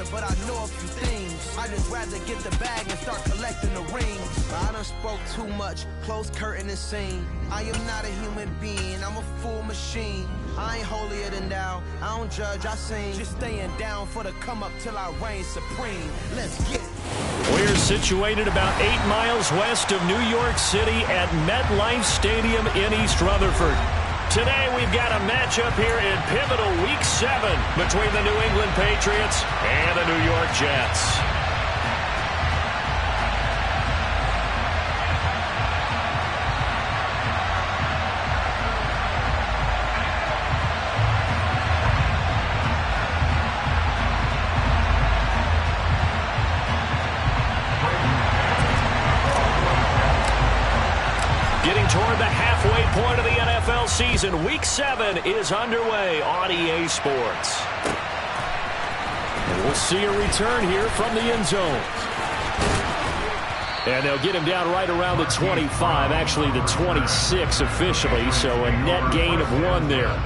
answer, but I know a few things. I just rather get the bag and start collecting the rings. I done spoke too much, close curtain and scene. I am not a human being, I'm a full machine. I ain't holier than thou, I don't judge, I sing. Just staying down for the come up till I reign supreme. Let's get it. We're situated about 8 miles west of New York City at MetLife Stadium in East Rutherford. Today we've got a matchup here in pivotal Week 7 between the New England Patriots and the New York Jets. Getting toward the halfway point of the NFL season, Week 7 is underway on EA Sports. And we'll see a return here from the end zone. And they'll get him down right around the 25, actually the 26 officially, so a net gain of 1 there.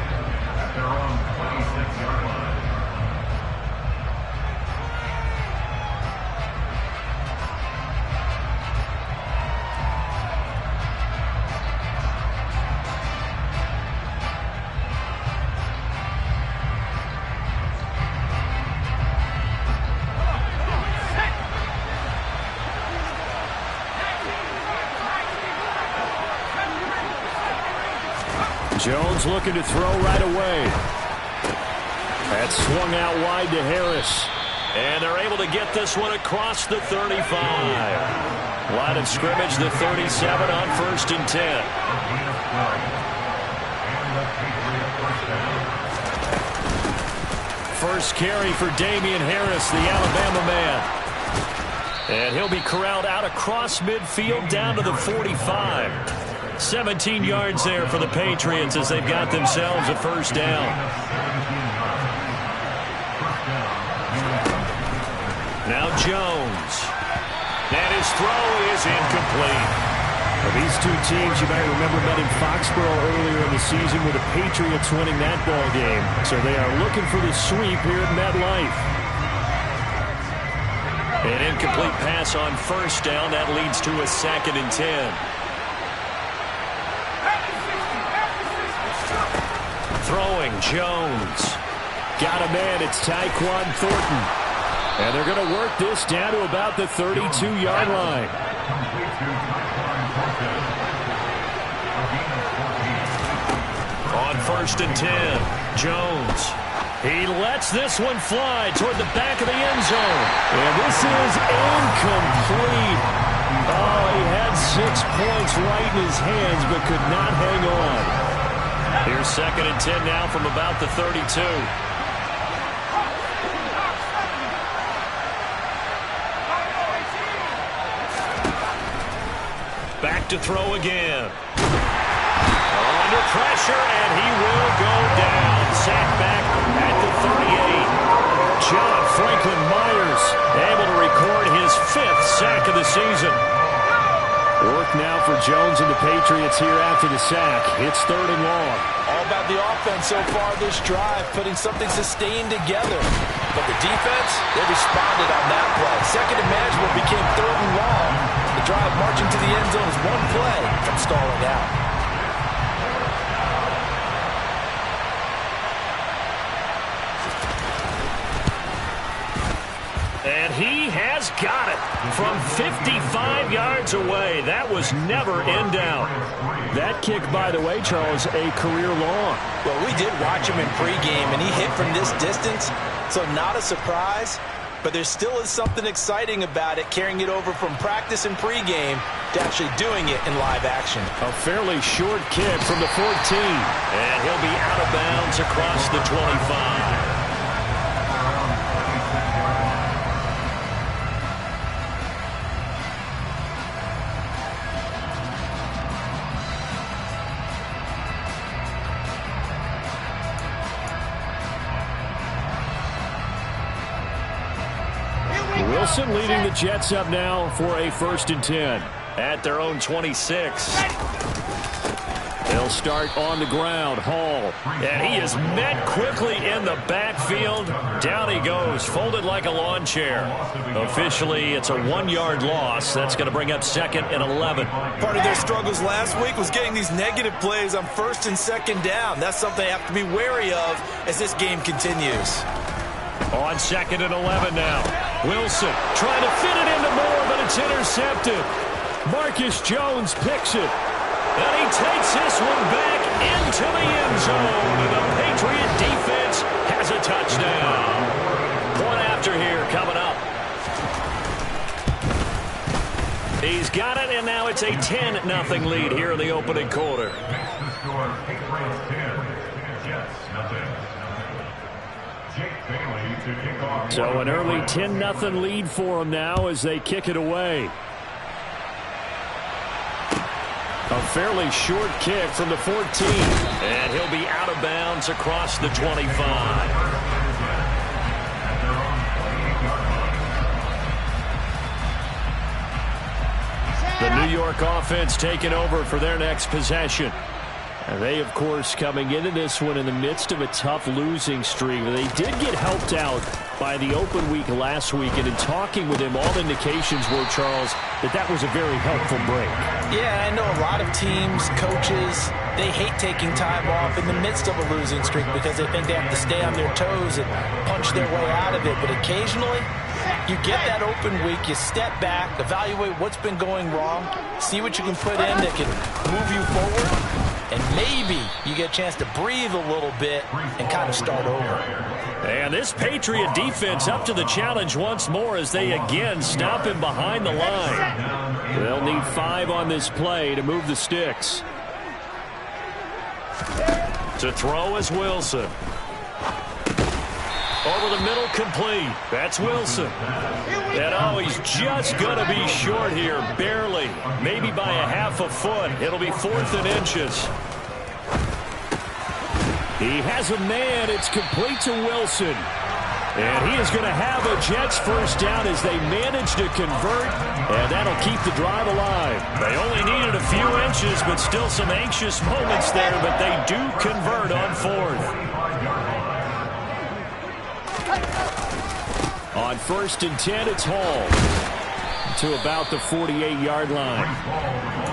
Jones looking to throw right away. That's swung out wide to Harris. And they're able to get this one across the 35. Line of scrimmage, the 37 on 1st and 10. First carry for Damian Harris, the Alabama man. And he'll be corralled out across midfield down to the 45. 17 yards there for the Patriots as they've got themselves a first down. Now Jones. And his throw is incomplete. Well, these two teams, you might remember, met in Foxborough earlier in the season with the Patriots winning that ball game. So they are looking for the sweep here at MetLife. An incomplete pass on first down. That leads to a 2nd and 10. Throwing, Jones. Got a man, it's Tyquan Thornton. And they're going to work this down to about the 32-yard line. On 1st and 10, Jones. He lets this one fly toward the back of the end zone. And this is incomplete. Oh, he had 6 points right in his hands but could not hang on. Here's 2nd and 10 now from about the 32. Back to throw again. Under pressure, and he will go down. Sacked back at the 38. John Franklin Myers able to record his 5th sack of the season. Work now for Jones and the Patriots here after the sack. It's 3rd and long. All about the offense so far this drive, putting something sustained together. But the defense, they responded on that play. Second and management became 3rd and long. The drive marching to the end zone is 1 play from stalling out. And he has got it from 55 yards away. That was never in doubt. That kick, by the way, Charles, a career long. Well, we did watch him in pregame, and he hit from this distance, so not a surprise. But there still is something exciting about it, carrying it over from practice and pregame to actually doing it in live action. A fairly short kick from the 14. And he'll be out of bounds across the 25. Wilson leading the Jets up now for a 1st and 10. At their own 26. They'll They'll start on the ground. Hall. And he is met quickly in the backfield. Down he goes, folded like a lawn chair. Officially, it's a 1-yard loss. That's going to bring up 2nd and 11. Part of their struggles last week was getting these negative plays on 1st and 2nd down. That's something they have to be wary of as this game continues. On 2nd and 11 now. Wilson trying to fit it into Moore, but it's intercepted. Marcus Jones picks it. And he takes this one back into the end zone. And the Patriot defense has a touchdown. Point after here coming up. He's got it, and now it's a 10-0 lead here in the opening quarter. So an early 10-0 lead for them now as they kick it away. A fairly short kick from the 14. And he'll be out of bounds across the 25. The New York offense taking over for their next possession. And they, of course, coming into this one in the midst of a tough losing streak. They did get helped out by the open week last week, and in talking with him, all indications were, Charles, that was a very helpful break. Yeah, I know a lot of teams, coaches, they hate taking time off in the midst of a losing streak because they think they have to stay on their toes and punch their way out of it. But occasionally, you get that open week, you step back, evaluate what's been going wrong, see what you can put in that can move you forward, and maybe you get a chance to breathe a little bit and kind of start over. And this Patriot defense up to the challenge once more as they again stop him behind the line. They'll need 5 on this play to move the sticks. To throw is Wilson. Over the middle, complete. That's Wilson. And oh, he's just going to be short here, barely. Maybe by a half a foot. It'll be 4th and inches. He has a man. It's complete to Wilson. And he is going to have a Jets first down as they manage to convert. And that'll keep the drive alive. They only needed a few inches, but still some anxious moments there. But they do convert on 4th. On 1st and 10, it's Hall to about the 48-yard line.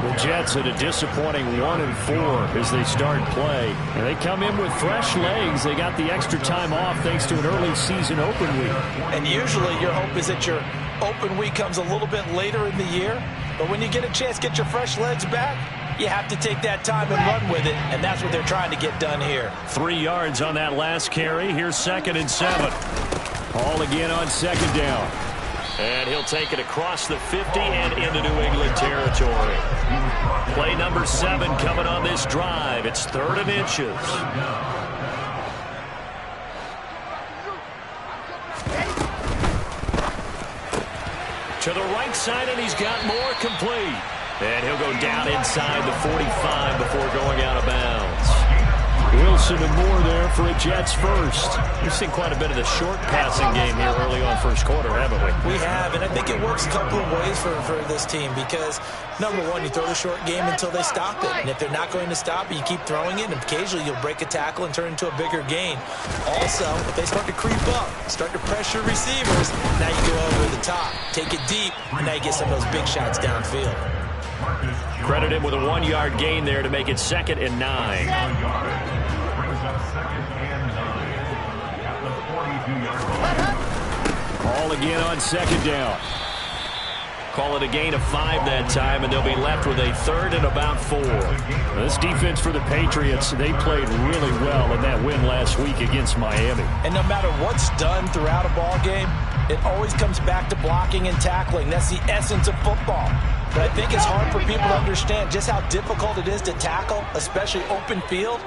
The Jets at a disappointing 1-4 as they start play. And they come in with fresh legs. They got the extra time off thanks to an early season open week. And usually your hope is that your open week comes a little bit later in the year. But when you get a chance to get your fresh legs back, you have to take that time and run with it. And that's what they're trying to get done here. 3 yards on that last carry. Here's 2nd and 7. Hall again on 2nd down. And he'll take it across the 50 and into New England territory. Play number 7 coming on this drive. It's 3rd and inches. To the right side, and he's got more, complete. And he'll go down inside the 45 before going out of bounds. Wilson and Moore there for a Jets first. We've seen quite a bit of the short passing game here early on first quarter, haven't we? We have, and I think it works a couple of ways for this team because, number one, you throw the short game until they stop it. And if they're not going to stop it, you keep throwing it, and occasionally you'll break a tackle and turn into a bigger gain. Also, if they start to creep up, start to pressure receivers, now you go over the top, take it deep, and now you get some of those big shots downfield. Credit him with a 1-yard gain there to make it 2nd and 9. Call again on 2nd down. Call it a gain of 5 that time, and they'll be left with a 3rd and about 4. This defense for the Patriots, they played really well in that win last week against Miami. And no matter what's done throughout a ball game, it always comes back to blocking and tackling. That's the essence of football. But I think it's hard for people to understand just how difficult it is to tackle, especially open field.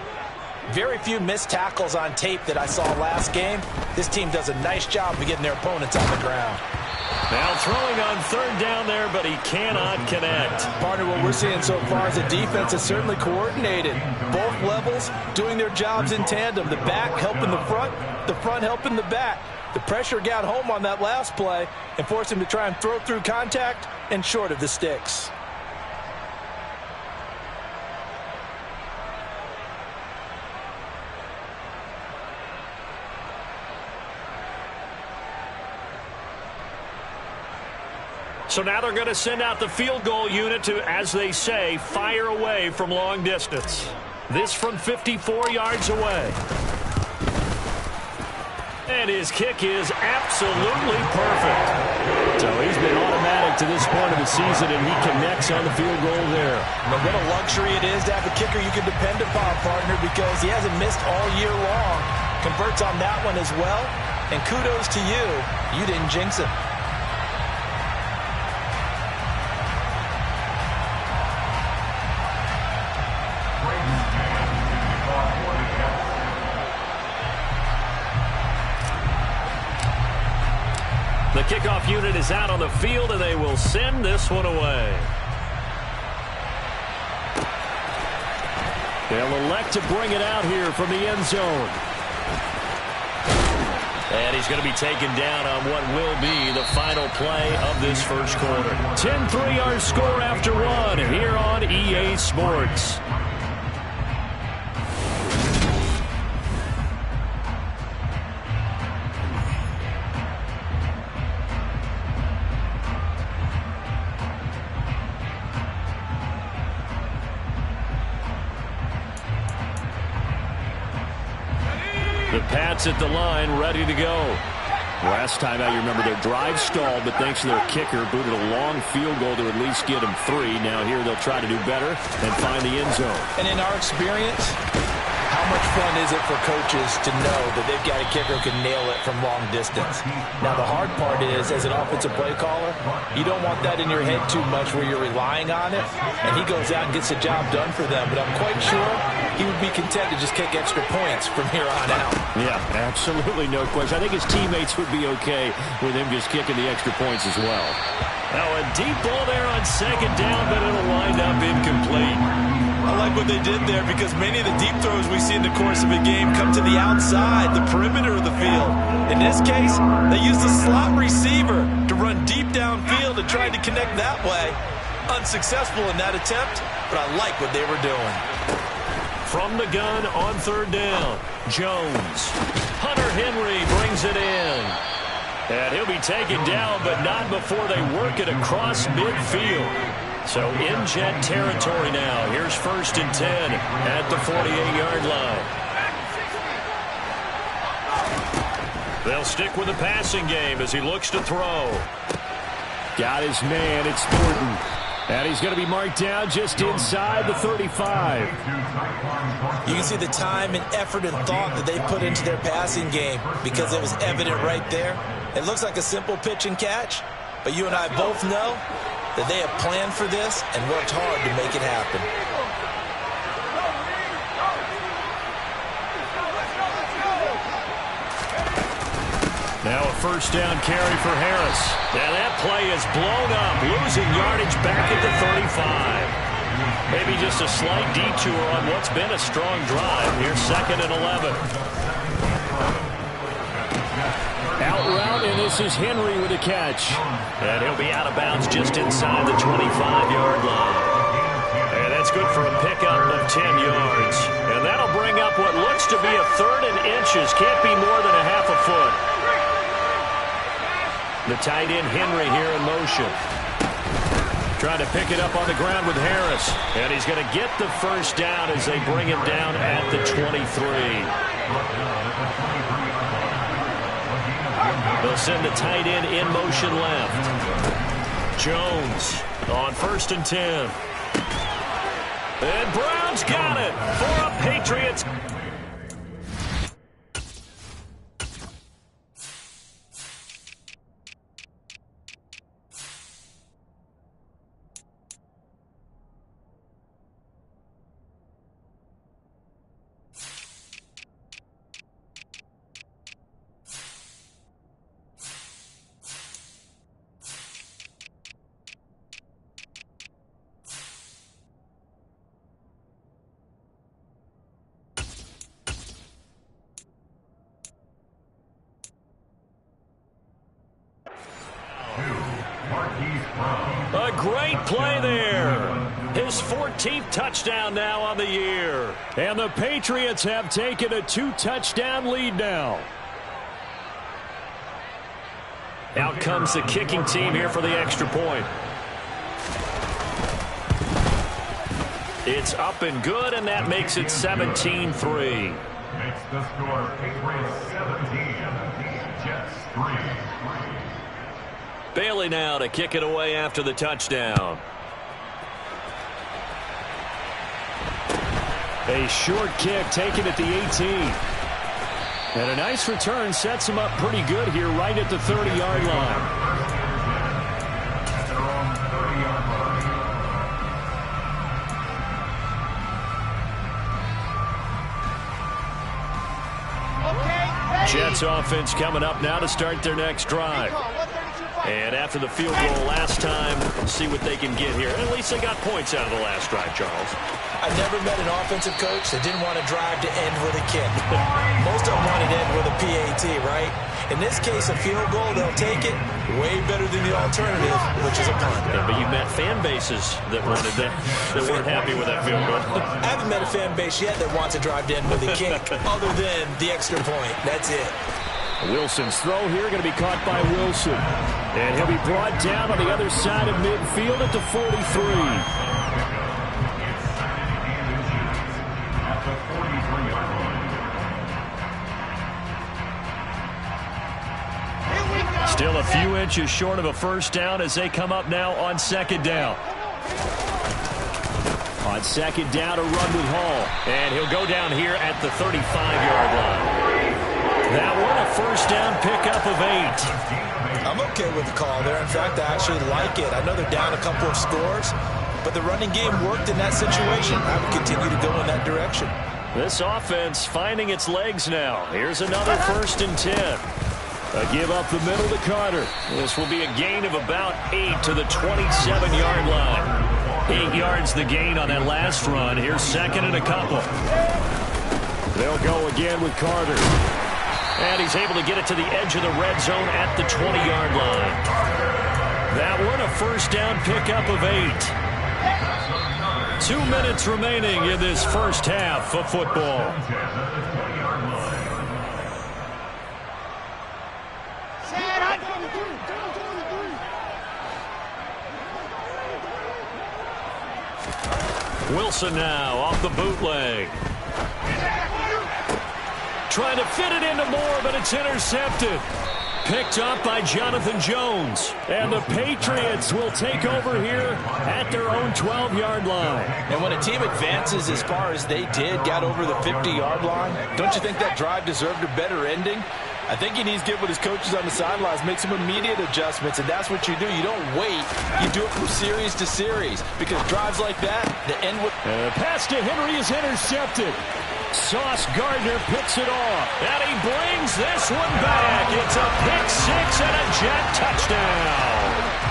Very few missed tackles on tape that I saw last game. This team does a nice job of getting their opponents on the ground. Now throwing on 3rd down there, but he cannot connect. Partner, what we're seeing so far is a defense is certainly coordinated. Both levels doing their jobs in tandem. The back helping the front helping the back. The pressure got home on that last play and forced him to try and throw through contact and short of the sticks. So now they're going to send out the field goal unit to, as they say, fire away from long distance. This from 54 yards away. And his kick is absolutely perfect. So he's been automatic to this point of the season, and he connects on the field goal there. But what a luxury it is to have a kicker you can depend upon, partner, because he hasn't missed all year long. Converts on that one as well. And kudos to you. You didn't jinx it. The kickoff unit is out on the field, and they will send this one away. They'll elect to bring it out here from the end zone. And he's going to be taken down on what will be the final play of this first quarter. 10-3 our score after one here on EA Sports. The Pats at the line, ready to go. Last time out, you remember their drive stalled, but thanks to their kicker, booted a long field goal to at least get them 3. Now here they'll try to do better and find the end zone. And in our experience, how much fun is it for coaches to know that they've got a kicker who can nail it from long distance? Now, the hard part is, as an offensive play caller, you don't want that in your head too much where you're relying on it, and he goes out and gets the job done for them. But I'm quite sure he would be content to just kick extra points from here on out. Yeah, absolutely no question. I think his teammates would be okay with him just kicking the extra points as well. Now, a deep ball there on second down, but it'll wind up incomplete. I like what they did there because many of the deep throws we see in the course of a game come to the outside, the perimeter of the field. In this case, they used a slot receiver to run deep downfield and tried to connect that way. Unsuccessful in that attempt, but I like what they were doing. From the gun on third down, Jones. Hunter Henry brings it in. And he'll be taken down, but not before they work it across midfield. So in Jet territory now. Here's 1st and 10 at the 48-yard line. They'll stick with the passing game as he looks to throw. Got his man. It's Thornton. And he's going to be marked down just inside the 35. You can see the time and effort and thought that they put into their passing game because it was evident right there. It looks like a simple pitch and catch, but you and I both know that they have planned for this and worked hard to make it happen. Now a first down carry for Harris. And that play is blown up, losing yardage back at the 35. Maybe just a slight detour on what's been a strong drive. Here's 2nd and 11. Out route, and this is Henry with a catch. And he'll be out of bounds just inside the 25-yard line. And that's good for a pickup of 10 yards. And that'll bring up what looks to be a 3rd and inches. Can't be more than a half a foot. The tight end Henry here in motion. Trying to pick it up on the ground with Harris. And he's going to get the first down as they bring him down at the 23. They'll send the tight end in motion left. Jones on 1st and 10. And Brown's got it for a Patriots. A great play there. His 14th touchdown now on the year. And the Patriots have taken a 2-touchdown lead now. Out comes the kicking team here for the extra point. It's up and good, and that makes it 17-3. Makes the score Patriots 17, Jets 3. Bailey now to kick it away after the touchdown. A short kick taken at the 18. And a nice return sets him up pretty good here right at the 30-yard line. Jets offense coming up now to start their next drive. And after the field goal last time, see what they can get here. At least they got points out of the last drive, Charles. I never met an offensive coach that didn't want to drive to end with a kick. Most of them wanted to end with a PAT, right? In this case, a field goal, they'll take it way better than the alternative, which is a punt. Yeah, but you met fan bases that wanted that weren't happy with that field goal. I haven't met a fan base yet that wants to drive to end with a kick other than the extra point. That's it. Wilson's throw here going to be caught by Wilson. And he'll be brought down on the other side of midfield at the 43. Still a few inches short of a first down as they come up now on second down. On second down, a run with Hall. And he'll go down here at the 35-yard line. That one a first down pickup of 8. I'm okay with the call there. In fact, I actually like it. I know they're down a couple of scores, but the running game worked in that situation. I would continue to go in that direction. This offense finding its legs now. Here's another 1st and 10. A give up the middle to Carter. This will be a gain of about 8 to the 27-yard line. 8 yards the gain on that last run. Here's second and a couple. They'll go again with Carter. And he's able to get it to the edge of the red zone at the 20-yard line. That one a first down pickup of 8. 2 minutes remaining in this first half of football. Wilson now off the bootleg. Trying to fit it into Moore, but it's intercepted. Picked up by Jonathan Jones. And the Patriots will take over here at their own 12-yard line. And when a team advances as far as they did, got over the 50-yard line, don't you think that drive deserved a better ending? I think he needs to get with his coaches on the sidelines, make some immediate adjustments, and that's what you do. You don't wait. You do it from series to series, because drives like that, the end with... The pass to Henry is intercepted. Sauce Gardner picks it off. And he brings this one back. It's a pick 6 and a Jet touchdown.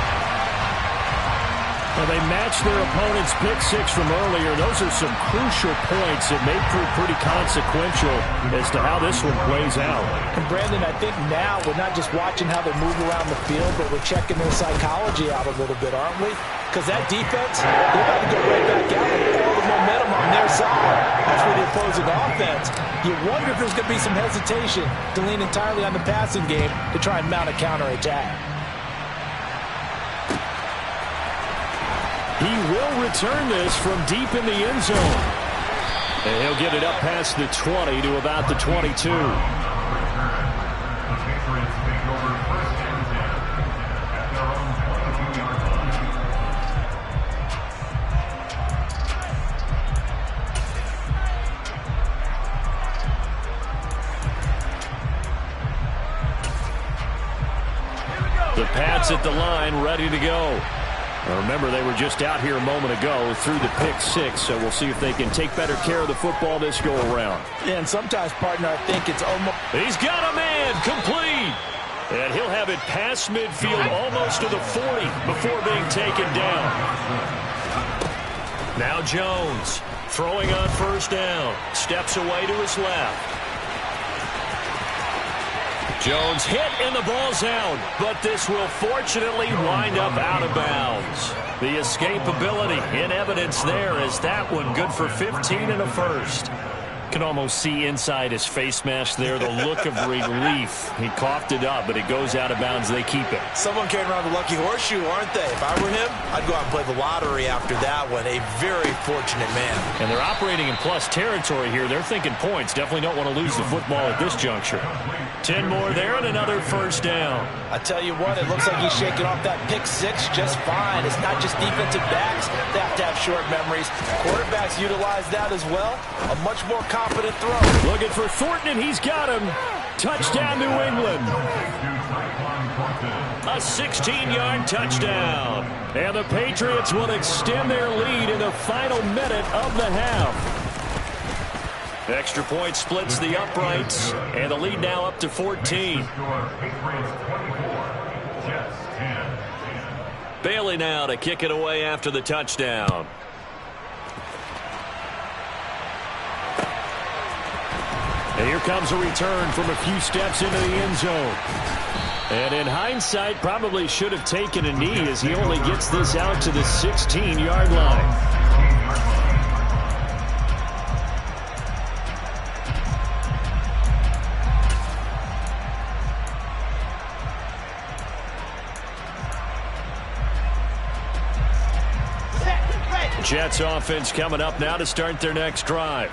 Well, they matched their opponent's pick 6 from earlier. Those are some crucial points that may prove pretty consequential as to how this one plays out. And Brandon, I think now we're not just watching how they move around the field, but we're checking their psychology out a little bit, aren't we? Because that defense, they're about to go right back out with all the momentum on their side. That's for the opposing offense. You wonder if there's going to be some hesitation to lean entirely on the passing game to try and mount a counterattack. He will return this from deep in the end zone. And he'll get it up past the 20 to about the 22. The Pats at the line, ready to go. Remember, they were just out here a moment ago through the pick 6, so we'll see if they can take better care of the football this go-around. Yeah, and sometimes, partner, I think it's almost... He's got a man, complete. And he'll have it past midfield almost to the 40 before being taken down. Now Jones throwing on first down. Steps away to his left. Jones hit and the ball's out, but this will fortunately wind up out of bounds. The escapability in evidence there as that one good for 15 and a first. can almost see inside his face mask there, the look of relief. He coughed it up, but it goes out of bounds. They keep it. Someone carrying around the lucky horseshoe, aren't they? If I were him, I'd go out and play the lottery after that one. A very fortunate man. And they're operating in plus territory here. They're thinking points. Definitely don't want to lose the football at this juncture. 10 more there and another first down. I tell you what, it looks like he's shaking off that pick six just fine. It's not just defensive backs that have to have short memories. Quarterbacks utilize that as well. A much more confident throw. Looking for Thornton, and he's got him. Touchdown, New England. A 16-yard touchdown. And the Patriots will extend their lead in the final minute of the half. Extra point splits the uprights, and the lead now up to 14. Bailey now to kick it away after the touchdown. And here comes a return from a few steps into the end zone. And in hindsight, probably should have taken a knee as he only gets this out to the 16-yard line. Jets offense coming up now to start their next drive.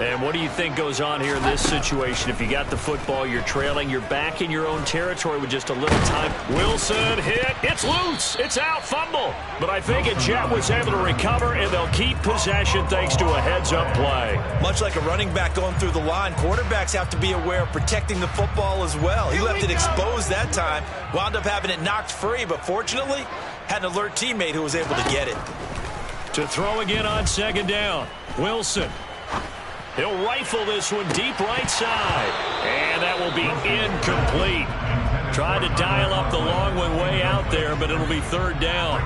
And what do you think goes on here in this situation? If you got the football, you're trailing, you're back in your own territory with just a little time. Wilson hit. It's loose. It's out. Fumble. But I think a Jet was able to recover, and they'll keep possession thanks to a heads-up play. Much like a running back going through the line, quarterbacks have to be aware of protecting the football as well. He left it exposed that time, wound up having it knocked free, but fortunately had an alert teammate who was able to get it. To throw again on second down. Wilson. He'll rifle this one deep right side. And that will be incomplete. Tried to dial up the long one way out there, but it'll be third down.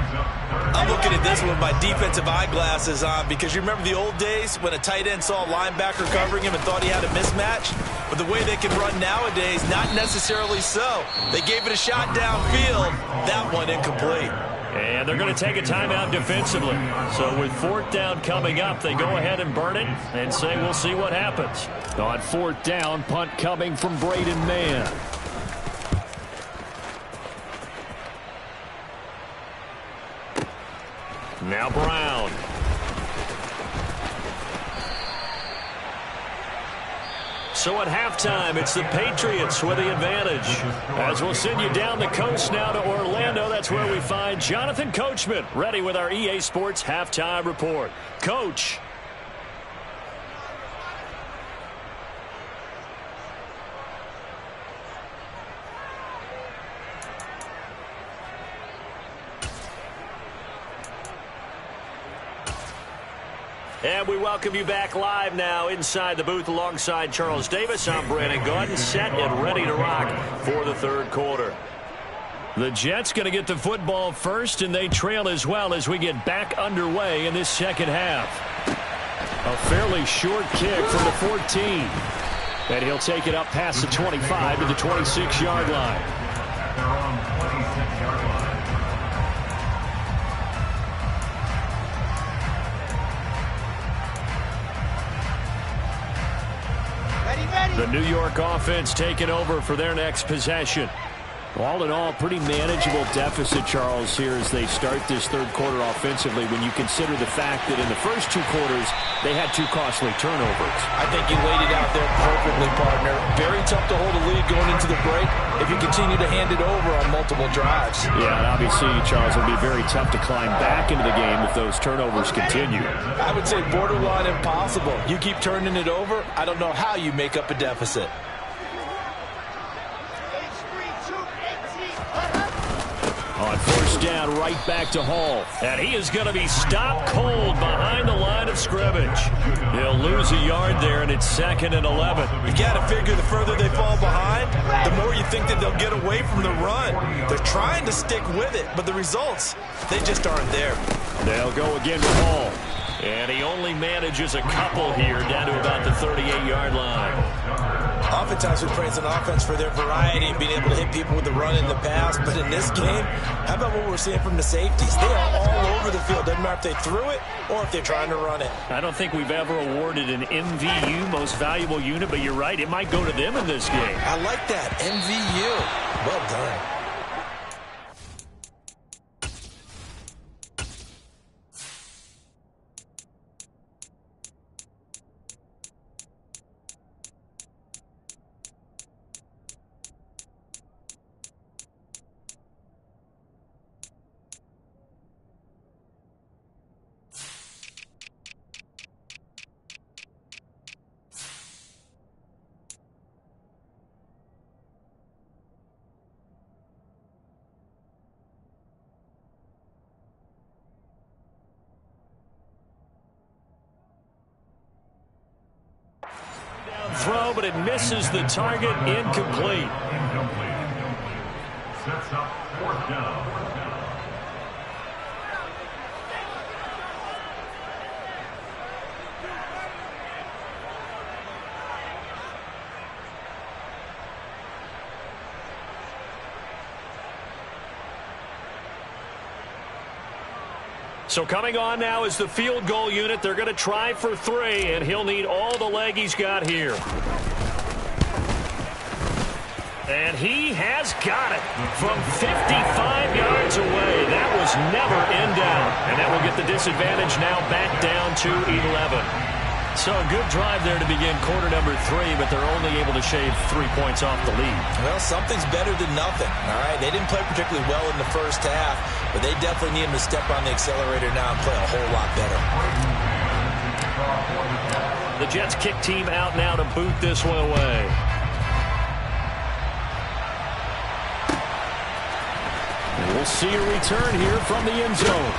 I'm looking at this one with my defensive eyeglasses on because you remember the old days when a tight end saw a linebacker covering him and thought he had a mismatch? But the way they can run nowadays, not necessarily so. They gave it a shot downfield. That one incomplete. And they're going to take a timeout defensively. So with fourth down coming up, they go ahead and burn it and say we'll see what happens. On fourth down, punt coming from Braden Mann. Now Brown. So at halftime, it's the Patriots with the advantage. As we'll send you down the coast now to Orlando, that's where we find Jonathan Coachman, ready with our EA Sports Halftime Report. Coach. And we welcome you back live now inside the booth alongside Charles Davis. I'm Brandon Gaudin, set and ready to rock for the third quarter. The Jets going to get the football first, and they trail as well as we get back underway in this second half. A fairly short kick from the 14. And he'll take it up past the 25 to the 26-yard line. They're on 26-yard line. The New York offense taking over for their next possession. All in all, pretty manageable deficit, Charles, here as they start this third quarter offensively when you consider the fact that in the first two quarters, they had two costly turnovers. I think you laid it out there perfectly, partner. Very tough to hold a lead going into the break if you continue to hand it over on multiple drives. Yeah, and obviously, Charles, it'll be very tough to climb back into the game if those turnovers continue. I would say borderline impossible. You keep turning it over, I don't know how you make up a deficit. On first down, right back to Hall. And he is going to be stopped cold behind the line of scrimmage. He'll lose a yard there, and it's 2nd and 11. You got to figure the further they fall behind, the more you think that they'll get away from the run. They're trying to stick with it, but the results, they just aren't there. They'll go again with Hall. And he only manages a couple here down to about the 38-yard line. Oftentimes we praise an offense for their variety and being able to hit people with the run in the pass. But in this game, how about what we're seeing from the safeties? They are all over the field. Doesn't matter if they threw it or if they're trying to run it. I don't think we've ever awarded an MVU, most valuable unit, but you're right. It might go to them in this game. I like that. MVU. Well done. Throw, but it misses the target. Incomplete. Incomplete. Sets up 4th down. So coming on now is the field goal unit. They're going to try for 3, and he'll need all the leg he's got here. And he has got it from 55 yards away. That was never in doubt. And that will get the disadvantage now back down to 11. So a good drive there to begin quarter number 3, but they're only able to shave 3 points off the lead. Well, something's better than nothing, all right? They didn't play particularly well in the first half, but they definitely need him to step on the accelerator now and play a whole lot better. The Jets kick team out now to boot this one away. And we'll see a return here from the end zone.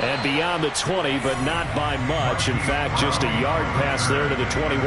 And beyond the 20, but not by much. In fact, just a yard pass there to the 21.